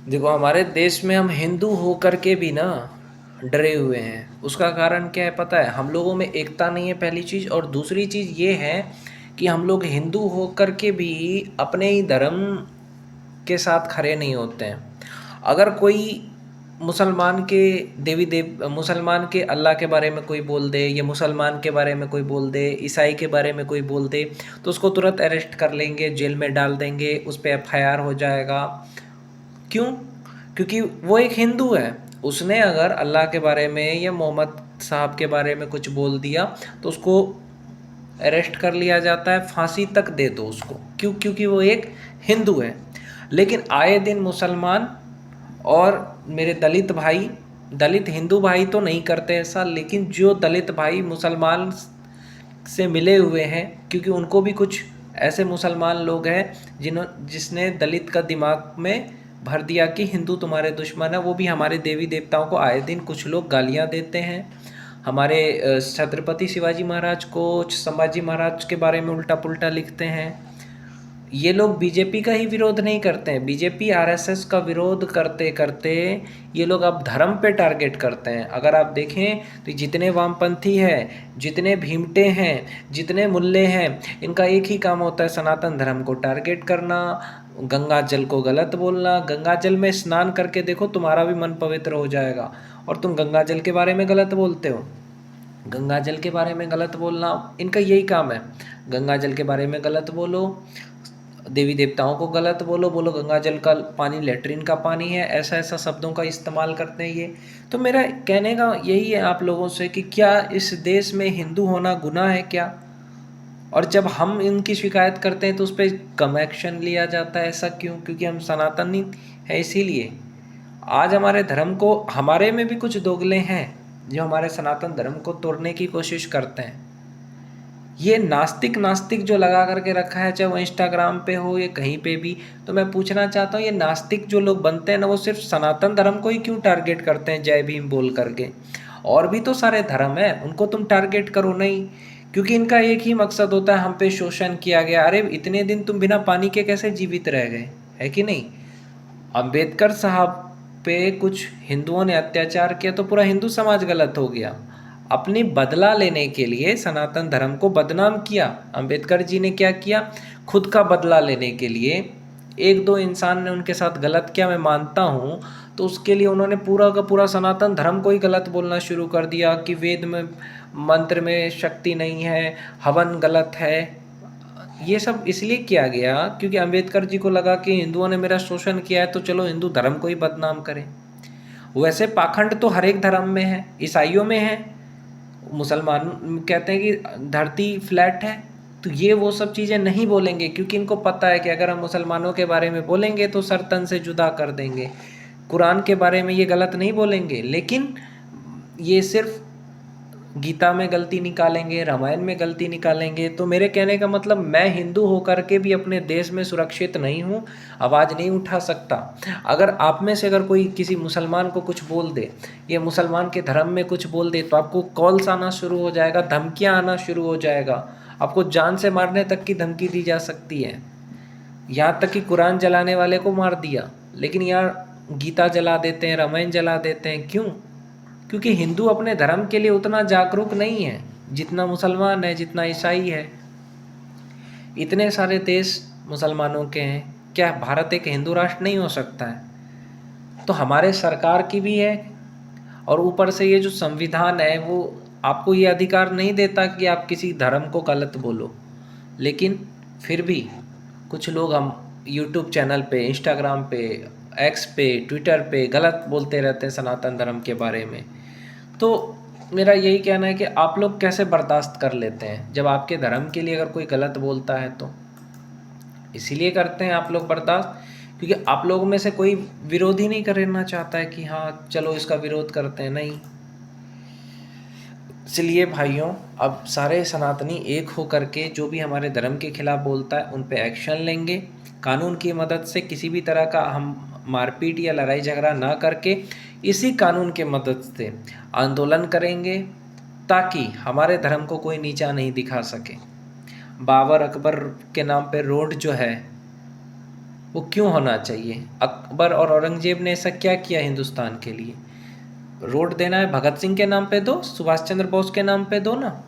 देखो, हमारे देश में हम हिंदू होकर के भी ना डरे हुए हैं। उसका कारण क्या है पता है? हम लोगों में एकता नहीं है, पहली चीज़। और दूसरी चीज़ ये है कि हम लोग हिंदू होकर के भी अपने ही धर्म के साथ खड़े नहीं होते हैं। अगर कोई मुसलमान के देवी देव मुसलमान के अल्लाह के बारे में कोई बोल दे, या मुसलमान के बारे में कोई बोल दे, ईसाई के बारे में कोई बोल दे, तो उसको तुरंत अरेस्ट कर लेंगे, जेल में डाल देंगे, उस पर एफआईआर हो जाएगा। क्यों? क्योंकि वो एक हिंदू है। उसने अगर अल्लाह के बारे में या मोहम्मद साहब के बारे में कुछ बोल दिया तो उसको अरेस्ट कर लिया जाता है, फांसी तक दे दो उसको। क्यों? क्योंकि वो एक हिंदू है। लेकिन आए दिन मुसलमान और मेरे दलित भाई, दलित हिंदू भाई तो नहीं करते ऐसा, लेकिन जो दलित भाई मुसलमान से मिले हुए हैं, क्योंकि उनको भी कुछ ऐसे मुसलमान लोग हैं जिसने दलित का दिमाग में भर दिया कि हिंदू तुम्हारे दुश्मन है। वो भी हमारे देवी देवताओं को आए दिन कुछ लोग गालियां देते हैं। हमारे छत्रपति शिवाजी महाराज को, संभाजी महाराज के बारे में उल्टा पुल्टा लिखते हैं। ये लोग बीजेपी का ही विरोध नहीं करते हैं, बीजेपी आरएसएस का विरोध करते करते ये लोग अब धर्म पे टारगेट करते हैं। अगर आप देखें तो जितने वामपंथी हैं, जितने भीमटे हैं, जितने मुल्ले हैं, इनका एक ही काम होता है सनातन धर्म को टारगेट करना, गंगा जल को गलत बोलना। गंगा जल में स्नान करके देखो, तुम्हारा भी मन पवित्र हो जाएगा। और तुम गंगा जल के बारे में गलत बोलते हो। गंगा जल के बारे में गलत बोलना इनका यही काम है। गंगा जल के बारे में गलत बोलो, देवी देवताओं को गलत बोलो, बोलो गंगा जल का पानी लेटरिन का पानी है, ऐसा ऐसा शब्दों का इस्तेमाल करते हैं ये। तो मेरा कहने का यही है आप लोगों से कि क्या इस देश में हिंदू होना गुनाह है क्या? और जब हम इनकी शिकायत करते हैं तो उस पर कम एक्शन लिया जाता है। ऐसा क्यों? क्योंकि हम सनातनी है इसीलिए। आज हमारे धर्म को, हमारे में भी कुछ दोगले हैं जो हमारे सनातन धर्म को तोड़ने की कोशिश करते हैं। ये नास्तिक नास्तिक जो लगा करके रखा है, चाहे वो इंस्टाग्राम पे हो या कहीं पे भी, तो मैं पूछना चाहता हूँ ये नास्तिक जो लोग बनते हैं ना, वो सिर्फ सनातन धर्म को ही क्यों टारगेट करते हैं जय भीम बोल करके? और भी तो सारे धर्म है, उनको तुम टारगेट करो नहीं। क्योंकि इनका एक ही मकसद होता है, हम पे शोषण किया गया। अरे इतने दिन तुम बिना पानी के कैसे जीवित रह गए, है कि नहीं? अंबेडकर साहब पे कुछ हिंदुओं ने अत्याचार किया तो पूरा हिंदू समाज गलत हो गया। अपनी बदला लेने के लिए सनातन धर्म को बदनाम किया। अंबेडकर जी ने क्या किया? खुद का बदला लेने के लिए, एक दो इंसान ने उनके साथ गलत किया, मैं मानता हूँ, तो उसके लिए उन्होंने पूरा का पूरा सनातन धर्म को ही गलत बोलना शुरू कर दिया कि वेद में मंत्र में शक्ति नहीं है, हवन गलत है। ये सब इसलिए किया गया क्योंकि अंबेडकर जी को लगा कि हिंदुओं ने मेरा शोषण किया है, तो चलो हिंदू धर्म को ही बदनाम करें। वैसे पाखंड तो हर एक धर्म में है, ईसाइयों में है, मुसलमान कहते हैं कि धरती फ्लैट है। तो ये वो सब चीज़ें नहीं बोलेंगे क्योंकि इनको पता है कि अगर हम मुसलमानों के बारे में बोलेंगे तो सर तन से जुदा कर देंगे। कुरान के बारे में ये गलत नहीं बोलेंगे, लेकिन ये सिर्फ गीता में गलती निकालेंगे, रामायण में गलती निकालेंगे। तो मेरे कहने का मतलब, मैं हिंदू होकर के भी अपने देश में सुरक्षित नहीं हूँ, आवाज़ नहीं उठा सकता। अगर आप में से अगर कोई किसी मुसलमान को कुछ बोल दे, या मुसलमान के धर्म में कुछ बोल दे, तो आपको कॉल्स आना शुरू हो जाएगा, धमकियाँ आना शुरू हो जाएगा, आपको जान से मारने तक की धमकी दी जा सकती है। यहाँ तक कि कुरान जलाने वाले को मार दिया, लेकिन यहाँ गीता जला देते हैं, रामायण जला देते हैं। क्यों? क्योंकि हिंदू अपने धर्म के लिए उतना जागरूक नहीं है जितना मुसलमान है, जितना ईसाई है। इतने सारे देश मुसलमानों के हैं, क्या भारत एक हिंदू राष्ट्र नहीं हो सकता है? तो हमारे सरकार की भी है, और ऊपर से ये जो संविधान है वो आपको ये अधिकार नहीं देता कि आप किसी धर्म को गलत बोलो। लेकिन फिर भी कुछ लोग, हम यूट्यूब चैनल पे, इंस्टाग्राम पे, एक्स पे, ट्विटर पे गलत बोलते रहते हैं सनातन धर्म के बारे में। तो मेरा यही कहना है कि आप लोग कैसे बर्दाश्त कर लेते हैं जब आपके धर्म के लिए अगर कोई गलत बोलता है? तो इसीलिए करते हैं आप लोग बर्दाश्त क्योंकि आप लोगों में से कोई विरोध ही नहीं करना चाहता है कि हाँ चलो इसका विरोध करते हैं, नहीं। इसलिए भाइयों, अब सारे सनातनी एक हो करके जो भी हमारे धर्म के खिलाफ बोलता है उन पे एक्शन लेंगे। कानून की मदद से, किसी भी तरह का हम मारपीट या लड़ाई झगड़ा ना करके, इसी कानून के मदद से आंदोलन करेंगे ताकि हमारे धर्म को कोई नीचा नहीं दिखा सके। बाबर अकबर के नाम पे रोड जो है, वो क्यों होना चाहिए? अकबर और औरंगज़ेब ने ऐसा क्या किया हिंदुस्तान के लिए? रोड देना है भगत सिंह के नाम पे दो, सुभाष चंद्र बोस के नाम पे दो ना।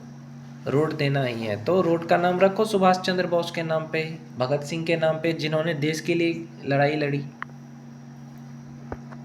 रोड देना ही है तो रोड का नाम रखो सुभाष चंद्र बोस के नाम पे, भगत सिंह के नाम पे, जिन्होंने देश के लिए लड़ाई लड़ी।